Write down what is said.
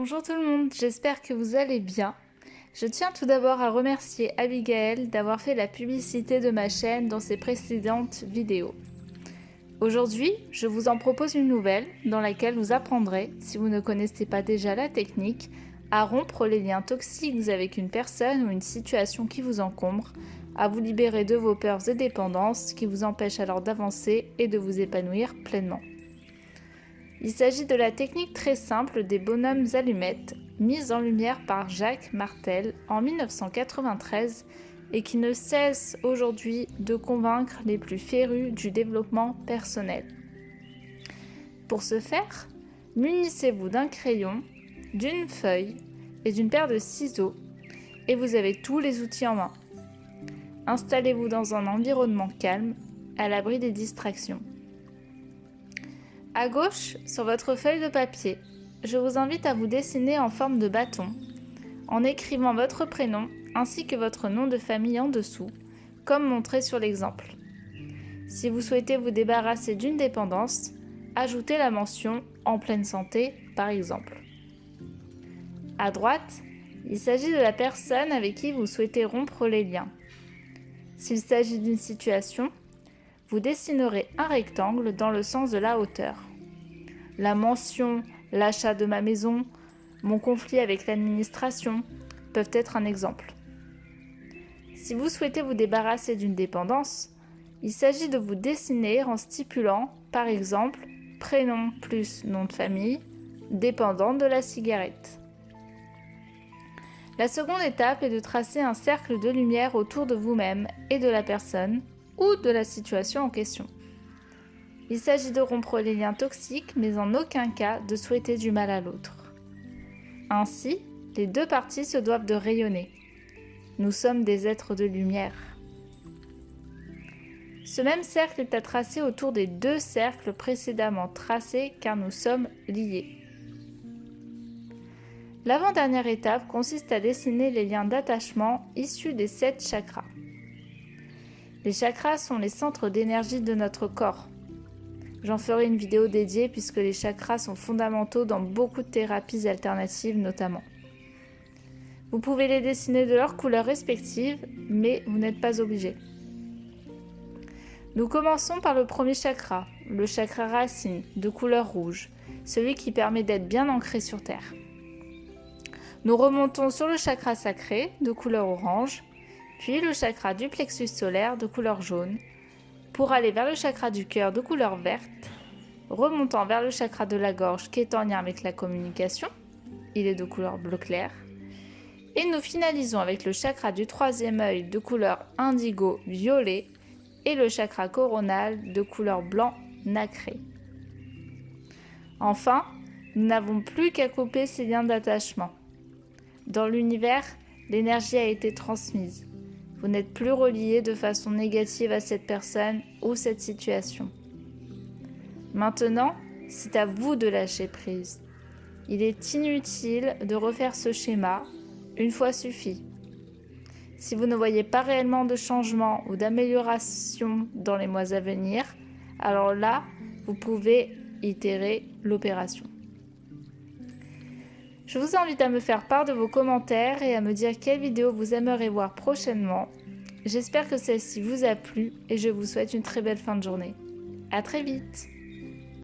Bonjour tout le monde, j'espère que vous allez bien. Je tiens tout d'abord à remercier Abigail d'avoir fait la publicité de ma chaîne dans ses précédentes vidéos. Aujourd'hui, je vous en propose une nouvelle dans laquelle vous apprendrez, si vous ne connaissez pas déjà la technique, à rompre les liens toxiques avec une personne ou une situation qui vous encombre, à vous libérer de vos peurs et dépendances qui vous empêchent alors d'avancer et de vous épanouir pleinement. Il s'agit de la technique très simple des bonhommes allumettes, mise en lumière par Jacques Martel en 1993 et qui ne cesse aujourd'hui de convaincre les plus férus du développement personnel. Pour ce faire, munissez-vous d'un crayon, d'une feuille et d'une paire de ciseaux et vous avez tous les outils en main. Installez-vous dans un environnement calme, à l'abri des distractions. À gauche, sur votre feuille de papier, je vous invite à vous dessiner en forme de bâton, en écrivant votre prénom ainsi que votre nom de famille en dessous, comme montré sur l'exemple. Si vous souhaitez vous débarrasser d'une dépendance, ajoutez la mention « en pleine santé » par exemple. À droite, il s'agit de la personne avec qui vous souhaitez rompre les liens. S'il s'agit d'une situation, vous dessinerez un rectangle dans le sens de la hauteur. La mention « l'achat de ma maison »,« mon conflit avec l'administration » peuvent être un exemple. Si vous souhaitez vous débarrasser d'une dépendance, il s'agit de vous dessiner en stipulant, par exemple, prénom plus nom de famille, dépendant de la cigarette. La seconde étape est de tracer un cercle de lumière autour de vous-même et de la personne ou de la situation en question. Il s'agit de rompre les liens toxiques, mais en aucun cas de souhaiter du mal à l'autre. Ainsi, les deux parties se doivent de rayonner. Nous sommes des êtres de lumière. Ce même cercle est à tracer autour des deux cercles précédemment tracés car nous sommes liés. L'avant-dernière étape consiste à dessiner les liens d'attachement issus des 7 chakras. Les chakras sont les centres d'énergie de notre corps. J'en ferai une vidéo dédiée puisque les chakras sont fondamentaux dans beaucoup de thérapies alternatives notamment. Vous pouvez les dessiner de leurs couleurs respectives, mais vous n'êtes pas obligé. Nous commençons par le premier chakra, le chakra racine, de couleur rouge, celui qui permet d'être bien ancré sur Terre. Nous remontons sur le chakra sacré, de couleur orange, puis le chakra du plexus solaire, de couleur jaune, pour aller vers le chakra du cœur de couleur verte, remontant vers le chakra de la gorge qui est en lien avec la communication, il est de couleur bleu clair, et nous finalisons avec le chakra du troisième œil de couleur indigo violet et le chakra coronal de couleur blanc nacré. Enfin, nous n'avons plus qu'à couper ces liens d'attachement. Dans l'univers, l'énergie a été transmise. Vous n'êtes plus relié de façon négative à cette personne ou cette situation. Maintenant, c'est à vous de lâcher prise. Il est inutile de refaire ce schéma, une fois suffit. Si vous ne voyez pas réellement de changement ou d'amélioration dans les mois à venir, alors là, vous pouvez itérer l'opération. Je vous invite à me faire part de vos commentaires et à me dire quelle vidéo vous aimeriez voir prochainement. J'espère que celle-ci vous a plu et je vous souhaite une très belle fin de journée. À très vite!